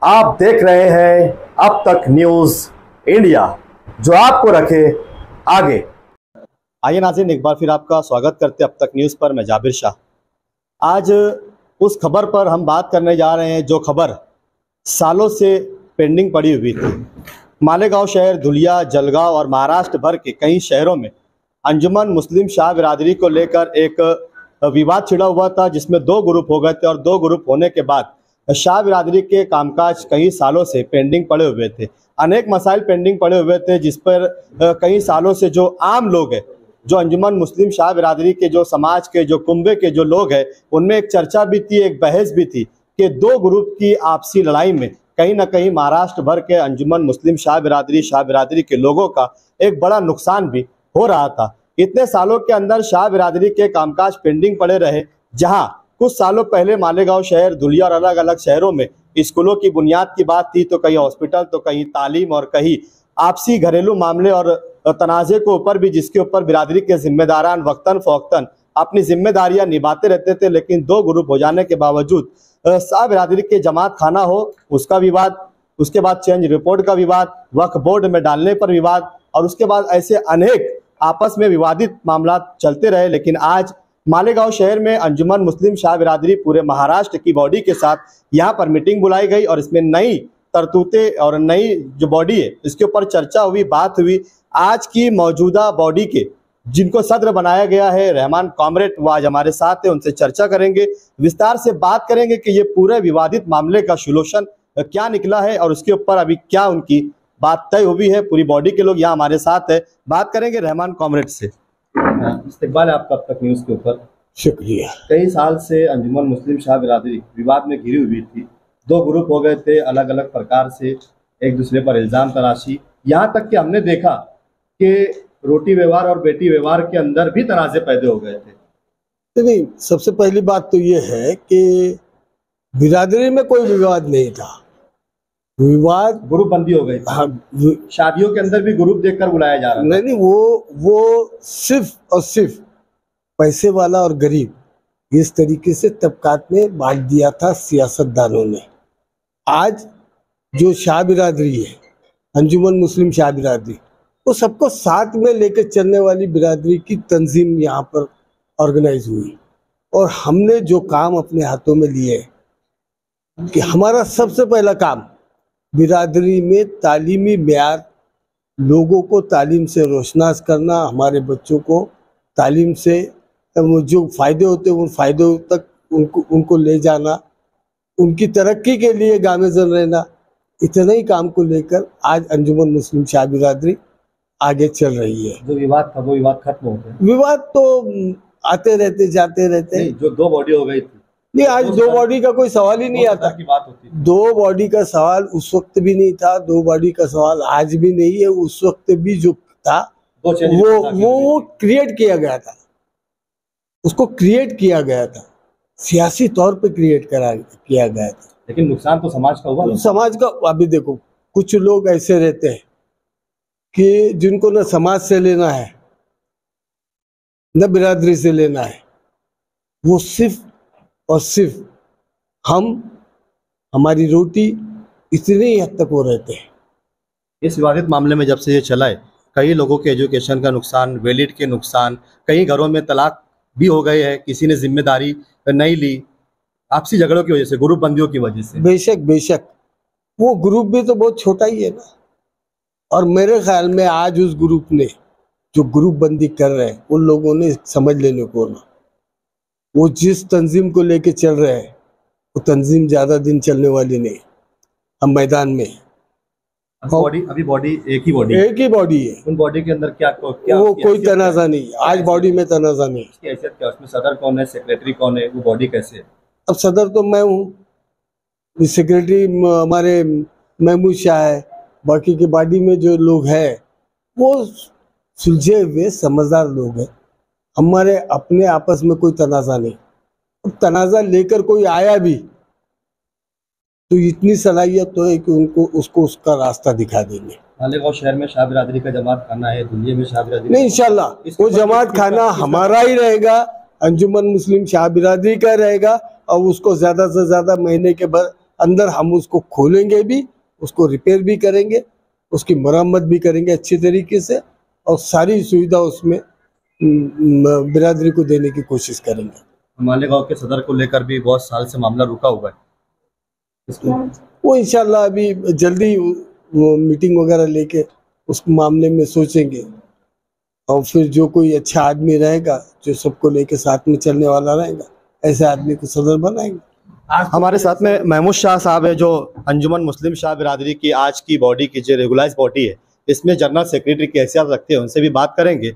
आप देख रहे हैं अब तक न्यूज़ इंडिया, जो आपको रखे आगे। आइए नाज़रीन, एक बार फिर आपका स्वागत करते अब तक न्यूज़ पर। मैं जाबिर शाह। आज उस खबर पर हम बात करने जा रहे हैं जो खबर सालों से पेंडिंग पड़ी हुई थी। मालेगांव शहर, धुलिया, जलगांव और महाराष्ट्र भर के कई शहरों में अंजुमन मुस्लिम शाह बिरादरी को लेकर एक विवाद छिड़ा हुआ था, जिसमें दो ग्रुप हो गए थे और दो ग्रुप होने के बाद शाह बिरादरी के कामकाज कई सालों से पेंडिंग पड़े हुए थे। अनेक मसाइल पेंडिंग पड़े हुए थे, जिस पर कई सालों से जो आम लोग हैं, जो अंजुमन मुस्लिम शाह बिरादरी के, जो समाज के, जो कुंबे के जो लोग हैं, उनमें एक चर्चा भी थी, एक बहस भी थी कि दो ग्रुप की आपसी लड़ाई में कहीं ना कहीं महाराष्ट्र भर के अंजुमन मुस्लिम शाह बिरादरी के लोगों का एक बड़ा नुकसान भी हो रहा था। इतने सालों के अंदर शाह बिरादरी के कामकाज पेंडिंग पड़े रहे, जहां कुछ सालों पहले मालेगांव शहर, धुलिया और अलग अलग शहरों में स्कूलों की बुनियाद की बात थी, तो कहीं हॉस्पिटल, तो कहीं तालीम और कहीं आपसी घरेलू मामले और तनाज़े के ऊपर भी, जिसके ऊपर बिरादरी के जिम्मेदारान वक्तन फ़ौक्तन अपनी जिम्मेदारियां निभाते रहते थे। लेकिन दो ग्रुप हो जाने के बावजूद शाह बिरादरी के जमात खाना हो उसका विवाद, उसके बाद चेंज रिपोर्ट का विवाद, वक्फ बोर्ड में डालने पर विवाद, और उसके बाद ऐसे अनेक आपस में विवादित मामला चलते रहे। लेकिन आज मालेगांव शहर में अंजुमन मुस्लिम शाह बिरादरी पूरे महाराष्ट्र की बॉडी के साथ यहाँ पर मीटिंग बुलाई गई और इसमें नई तरतूते और नई जो बॉडी है इसके ऊपर चर्चा हुई, बात हुई। आज की मौजूदा बॉडी के जिनको सदर बनाया गया है, रहमान कॉमरेड, वो आज हमारे साथ है, उनसे चर्चा करेंगे, विस्तार से बात करेंगे कि ये पूरे विवादित मामले का सोल्यूशन क्या निकला है और उसके ऊपर अभी क्या उनकी बात तय हुई है। पूरी बॉडी के लोग यहाँ हमारे साथ है, बात करेंगे रहमान कॉमरेड से। इस्तेकबाल है आपका अब तक न्यूज़ के ऊपर। शुक्रिया। कई साल से अंजुमन मुस्लिम शाह बिरादरी विवाद में घिरी हुई थी, दो ग्रुप हो गए थे, अलग अलग प्रकार से एक दूसरे पर इल्जाम तराशी, यहाँ तक कि हमने देखा कि रोटी व्यवहार और बेटी व्यवहार के अंदर भी तनाज़े पैदा हो गए थे। नहीं, सबसे पहली बात तो ये है कि बिरादरी में कोई विवाद नहीं था, विवाद ग्रुप बंदी हो गई। हाँ, शादियों के अंदर भी ग्रुप देखकर बुलाया जा रहा था। नहीं, वो सिर्फ और सिर्फ पैसे वाला और गरीब इस तरीके से तबकात में बांट दिया था सियासतदानों ने। आज जो शाह बिरादरी है, अंजुमन मुस्लिम शाह बिरादरी, वो सबको साथ में लेकर चलने वाली बिरादरी की तंजीम यहाँ पर ऑर्गेनाइज हुई। और हमने जो काम अपने हाथों में लिए कि हमारा सबसे पहला काम बिरादरी में तालीमी मेयार, लोगों को तालीम से रोशनास करना, हमारे बच्चों को तालीम से जो फ़ायदे होते हैं उन फ़ायदों तक उनको ले जाना, उनकी तरक्की के लिए गामेज़न रहना, इतने ही काम को लेकर आज अंजुमन मुस्लिम शाह बिरादरी आगे चल रही है। जो विवाद था वो विवाद खत्म हो गया। विवाद तो आते रहते जाते रहते। जो दो बॉडी हो गई थी, नहीं, आज दो बॉडी का कोई सवाल ही नहीं आता की बात होती। दो बॉडी का सवाल उस वक्त भी नहीं था, दो बॉडी का सवाल आज भी नहीं है। उस वक्त भी जो था वो क्रिएट किया गया था, उसको क्रिएट किया गया था, सियासी तौर पे क्रिएट किया गया था। लेकिन नुकसान तो समाज का हुआ। समाज का अभी देखो, कुछ लोग ऐसे रहते हैं कि जिनको न समाज से लेना है न बिरादरी से लेना है, वो सिर्फ और सिर्फ हमारी रोटी इतनी ही हद तक वो रहते हैं। इस विवादित मामले में जब से ये चला है, कई लोगों के एजुकेशन का नुकसान, वैलिड के नुकसान, कई घरों में तलाक भी हो गए हैं, किसी ने जिम्मेदारी नहीं ली, आपसी झगड़ों की वजह से, ग्रुप बंदियों की वजह से। बेशक वो ग्रुप भी तो बहुत छोटा ही है ना। और मेरे ख्याल में आज उस ग्रुप ने जो ग्रुप बंदी कर रहे हैं, उन लोगों ने समझ लेने को ना, वो जिस तंजीम को लेके चल रहे हैं वो तंजीम ज्यादा दिन चलने वाली नहीं। हम मैदान में अभी बॉडी एक ही बॉडी है। उन बॉडी के अंदर क्या वो कोई तनाज़ा नहीं, आज बॉडी में तनाज़ा नहीं। उसकी हैसियत क्या, उसमें सदर कौन है, सेक्रेटरी कौन है, वो बॉडी कैसे है? अब सदर तो मैं हूँ, सेक्रेटरी हमारे महमूद शाह है, बाकी की बॉडी में जो लोग हैं वो सुलझे हुए समझदार लोग हैं। हमारे अपने आपस में कोई तनाज़ा नहीं। अब तनाज़ा लेकर कोई आया भी तो इतनी सलाहियत तो है कि उसको उसका रास्ता दिखा देंगे। मालेगांव शहर में शाह बिरादरी का जमात खाना है, धुलिया में शाह बिरादरी नहीं, इंशाल्लाह वो जमात खाना हमारा ही रहेगा, अंजुमन मुस्लिम शाह बिरादरी का रहेगा, और उसको ज़्यादा से ज़्यादा महीने के अंदर हम उसको खोलेंगे भी, उसको रिपेयर भी करेंगे, उसकी मरम्मत भी करेंगे अच्छी तरीके से, और सारी सुविधा उसमें बिरादरी को देने की कोशिश करेंगे। मालेगांव के सदर को लेकर भी बहुत साल से मामला रुका हुआ है। वो इंशाल्लाह अभी जल्दी वो मीटिंग वगैरह लेके उस मामले में सोचेंगे, और फिर जो कोई अच्छा आदमी रहेगा जो सबको लेके साथ में चलने वाला रहेगा, ऐसे आदमी को सदर बनाएंगे। आज हमारे साथ में महमूद शाह साहब है, जो अंजुमन मुस्लिम शाह बिरादरी की आज की बॉडी की जो रेगुलाइज बॉडी है, इसमें जनरल सेक्रेटरी की हैसियत रखते हैं, उनसे भी बात करेंगे।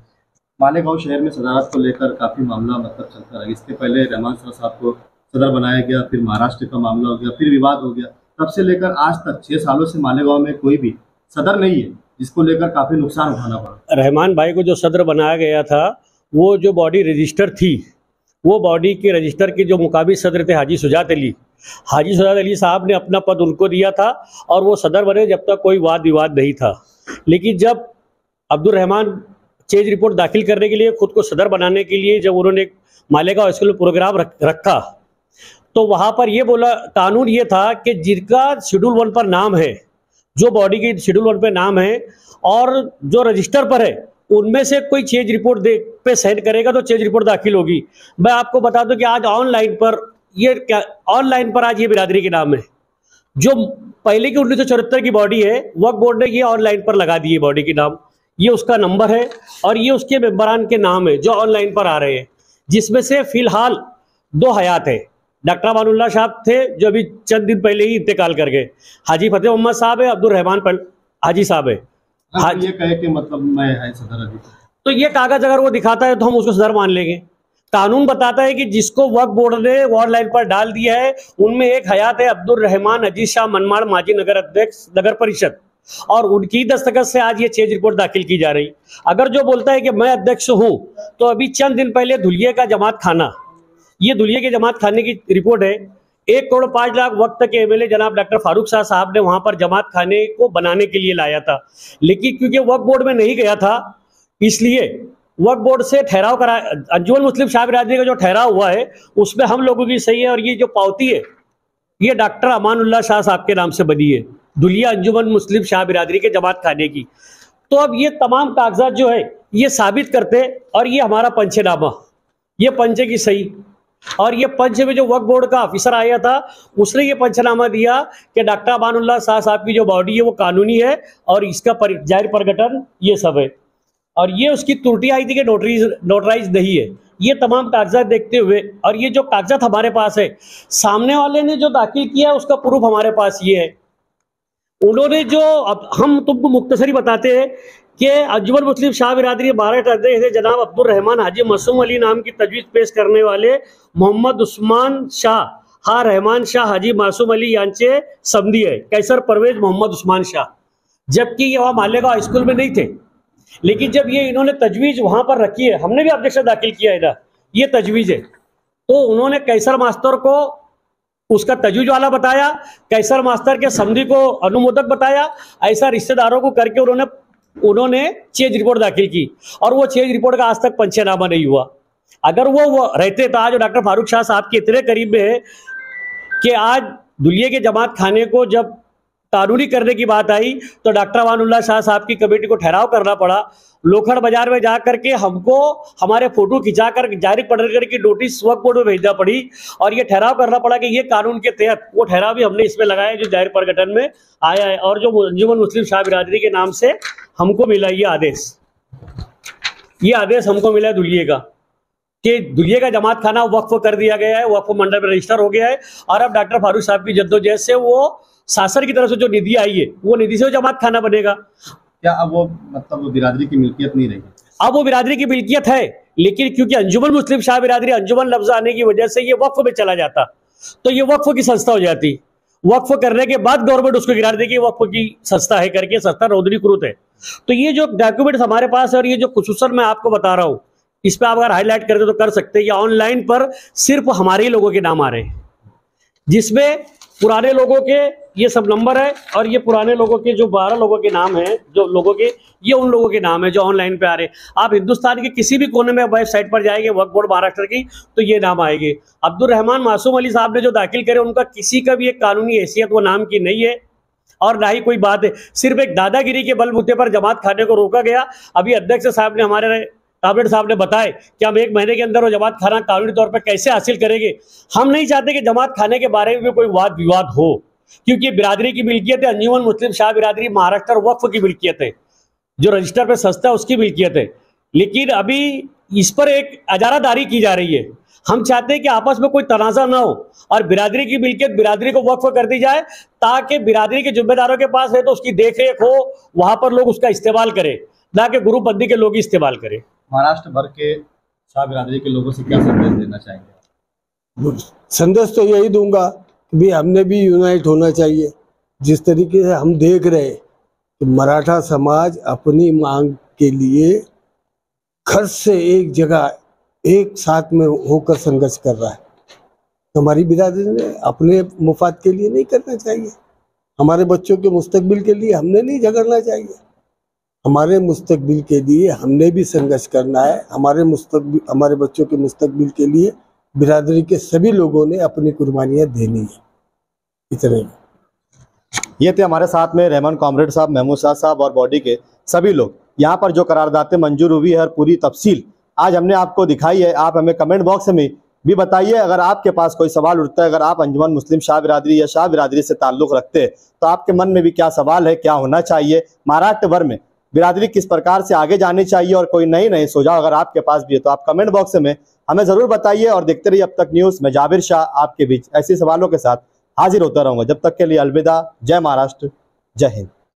मालेगांव शहर में सदारत को लेकर काफी मामला चलता रहा। इसके पहले रहमान साहब को सदर बनाया गया, फिर महाराष्ट्र का मामला हो गया, फिर विवाद हो गया। तब से लेकर आज तक 6 सालों से मालेगांव में कोई भी सदर नहीं है, जिसको लेकर काफी नुकसान उठाना पड़ा। रहमान भाई को जो सदर बनाया गया था, वो जो बॉडी रजिस्टर थी, वो बॉडी के रजिस्टर के जो मुकाबिल सदर थे हाजी सुजात अली साहब ने अपना पद उनको दिया था, और वो सदर बने जब तक कोई वाद विवाद नहीं था। लेकिन जब अब्दुल रहमान चेंज रिपोर्ट दाखिल करने के लिए, खुद को सदर बनाने के लिए जब उन्होंने मालेगांव स्कूल में प्रोग्राम रखा, तो वहाँ पर ये बोला, कानून ये था कि जिनका शेड्यूल 1 पर नाम है, जो बॉडी के शेड्यूल 1 पे नाम है और जो रजिस्टर पर है, उनमें से कोई चेंज रिपोर्ट पे साइन करेगा तो चेंज रिपोर्ट दाखिल होगी। मैं आपको बता दूं कि आज ऑनलाइन पर आज ये बिरादरी के नाम है। जो पहले की 1974 की बॉडी है, वक्फ बोर्ड ने ये ऑनलाइन पर लगा दी है बॉडी के नाम, ये उसका नंबर है और ये उसके मेंबरान के नाम है जो ऑनलाइन पर आ रहे हैं, जिसमें से फिलहाल 2 हयात है। डॉक्टर अमानुल्लाह साहब थे जो अभी चंद दिन पहले ही इंतकाल कर गए, हाजी फतेह मोहम्मद साहब है, अब्दुल रहमान हाजी साहब है। ये कहे कि मतलब मैं है सदर अभी, तो ये कागज अगर वो दिखाता है तो हम उसको सदर मान लेंगे। कानून बताता है कि जिसको वक्फ बोर्ड ने ऑनलाइन पर डाल दिया है, उनमें एक हयात है अब्दुल रहमान अजीज शाह मनमाड़ माजी नगर अध्यक्ष नगर परिषद, और उनकी दस्तखत से आज ये चेंज रिपोर्ट दाखिल की जा रही। अगर जो बोलता है कि मैं अध्यक्ष हूं, तो अभी चंद दिन पहले धुलिये का जमात खाना, ये धुलिये के जमात खाने की रिपोर्ट है। 1 करोड़ 5 लाख वक्त के एमएलए जनाब डॉक्टर फारूक शाह साहब ने वहां पर जमात खाने को बनाने के लिए लाया था, लेकिन क्योंकि वक्फ बोर्ड में नहीं गया था, इसलिए वक्फ बोर्ड से ठहराव करा। अंजुमन मुस्लिम शाह बिरादरी का जो ठहराव हुआ है उसमें हम लोगों की सही है, और ये जो पावती है ये डॉक्टर अमानुल्लाह शाह साहब के नाम से बनी है, धुलिया अंजुमन मुस्लिम शाह बिरादरी के जमात खाने की। तो अब ये तमाम कागजात जो है ये साबित करते, और ये हमारा पंचनामा, ये पंचे की सही, और ये पंच में जो वक्फ बोर्ड का ऑफिसर आया था उसने ये पंचनामा दिया कि डॉक्टर अमानुल्लाह शाह साहब की जो बॉडी है वो कानूनी है और इसका जाहिर प्रगटन ये सब है, और ये उसकी त्रुटि आई थी कि नोटराइज नहीं है। ये तमाम कागजात देखते हुए, और ये जो कागजात हमारे पास है, सामने वाले ने जो दाखिल किया उसका प्रूफ हमारे पास ये है। उन्होंने जो, अब हम तुमको मुख्तसरी बताते हैं कि अंजुमन मुस्लिम शाह बिरादरी 12 अध्यक्ष थे जनाब अब्दुल रहमान हाजी मासूम अली नाम की तजवीज़ पेश करने वाले मोहम्मद उस्मान शाह, हाँ रहमान शाह हाजी मासूम अली यांचे समदी है, कैसर परवेज मोहम्मद उस्मान शाह, जबकि ये वहाँ मालेगांव स्कूल में नहीं थे। लेकिन जब ये इन्होंने तजवीज़ वहाँ पर रखी है, हमने भी ऑब्जेक्शन दाखिल किया है, ये तजवीज़ है, तो उन्होंने कैसर मास्टर को उसका तजवीज़ वाला बताया, कैसर मास्टर के समदी को अनुमोदक बताया, ऐसा रिश्तेदारों को करके उन्होंने चेंज रिपोर्ट दाखिल की, और वो चेंज रिपोर्ट का आज तक पंचनामा नहीं हुआ। अगर वो रहते तो आज डॉक्टर फारूक शाह साहब के इतने करीब में है कि आज धुलिये के जमात खाने को जब कानूनी करने की बात आई तो डॉक्टर अमानुल्लाह शाह साहब की कमेटी को ठहराव करना पड़ा। लोखंड बाजार में जा करके हमको हमारे फोटो खिंचाकर जारी पढ़कर की नोटिस वक्फ बोर्ड में भेजना पड़ी, और ये ठहराव करना पड़ा कि ये कानून के तहत, वो ठहराव भी हमने इसमें लगाया जो जाहिर प्रगटन में आया है, और जो अंजुमन मुस्लिम शाह बिरादरी के नाम से हमको मिला ये आदेश हमको मिला है धुलिये का, कि धुलिये का जमात खाना वक्फ कर दिया गया है, वक्फ मंडल में रजिस्टर हो गया है, और अब डॉक्टर फारूक साहब की जद्दोजहद से वो शासन की तरफ से जो निधि आई है वो निधि से वो जमात खाना बनेगा। क्या अब वो मतलब बिरादरी की मिल्कियत नहीं रही? अब वो बिरादरी की मिल्कियत है, लेकिन क्योंकि अंजुमन मुस्लिम शाह बिरादरी अंजुमन लफ्ज आने की वजह से ये वक्फ में चला जाता, तो ये वक्फ की संस्था हो जाती। वक्फ करने के बाद गवर्नमेंट उसको गिरा देगी वक्फ की संस्था है करके, संस्था नोंदणीकृत है। तो ये जो डॉक्यूमेंट हमारे पास है, और ये जो खुसूसन मैं आपको बता रहा हूँ, इस पर आप अगर हाईलाइट करते तो कर सकते हैं। ये ऑनलाइन पर सिर्फ हमारे ही लोगों के नाम आ रहे हैं, जिसमें पुराने लोगों के ये सब नंबर है, और ये पुराने लोगों के जो 12 लोगों के नाम हैं, जो लोगों के, ये उन लोगों के नाम है जो ऑनलाइन पे आ रहे हैं। आप हिंदुस्तान के किसी भी कोने में वेबसाइट पर जाएंगे वक्फ बोर्ड महाराष्ट्र की, तो ये नाम आएंगे। अब्दुल रहमान मासूम अली साहब ने जो दाखिल करे, उनका किसी का भी एक कानूनी हैसियत वो नाम की नहीं है, और ना ही कोई बात है। सिर्फ एक दादागिरी के बलबूते पर जमात खाने को रोका गया। अभी अध्यक्ष साहब ने, हमारे काबिनेट साहब ने बताया कि हम 1 महीने के अंदर वो जमात खाना कानूनी तौर पर कैसे हासिल करेंगे। हम नहीं चाहते कि जमात खाने के बारे में भी कोई वाद विवाद हो, क्योंकि बिरादरी की मिल्कियत है। अंजुमन मुस्लिम शाह बिरादरी महाराष्ट्र वक्फ की मिल्कियत है, जो रजिस्टर पे सस्ता है उसकी मिल्कियत है। लेकिन अभी इस पर एक अजारादारी की जा रही है। हम चाहते हैं कि आपस में कोई तनाज़ा ना हो और बिरादरी की मिल्कियत बिरादरी को वक्फ कर दी जाए, ताकि बिरादरी के जिम्मेदारों के पास है तो उसकी देख रेख हो, वहां पर लोग उसका इस्तेमाल करें, ना कि गुरुपंथी के लोग ही इस्तेमाल करें। महाराष्ट्र भर के शाह बिरादरी के लोगों से क्या संदेश देना चाहेंगे? संदेश तो यही दूंगा कि भी हमने भी यूनाइट होना चाहिए। जिस तरीके से हम देख रहे कि मराठा समाज अपनी मांग के लिए घर से एक जगह एक साथ में होकर संघर्ष कर रहा है, तो हमारी बिरादरी ने अपने मुफाद के लिए नहीं करना चाहिए। हमारे बच्चों के मुस्तकबिल के लिए हमने नहीं झगड़ना चाहिए। हमारे मुस्तकबिल के लिए हमने भी संघर्ष करना है। हमारे बच्चों के मुस्तकबिल के लिए बिरादरी के सभी लोगों ने अपनी कुर्बानियां देनी है। इतने ये थे हमारे साथ में रहमान कॉमरेड साहब, महमूद शाह साहब और बॉडी के सभी लोग। यहाँ पर जो करारदादें मंजूर हुई है, पूरी तफसील आज हमने आपको दिखाई है। आप हमें कमेंट बॉक्स में भी बताइए, अगर आपके पास कोई सवाल उठता है, अगर आप अंजुमन मुस्लिम शाह बिरादरी या शाह बिरादरी से ताल्लुक़ रखते हैं, तो आपके मन में भी क्या सवाल है, क्या होना चाहिए, महाराष्ट्र भर में बिरादरी किस प्रकार से आगे जानी चाहिए, और कोई नए सुझाव अगर आपके पास भी है तो आप कमेंट बॉक्स में हमें ज़रूर बताइए। और देखते रहिए अब तक न्यूज़। मैं जाबिर शाह आपके बीच ऐसे सवालों के साथ हाजिर होता रहूँगा। जब तक के लिए अलविदा। जय महाराष्ट्र, जय हिंद।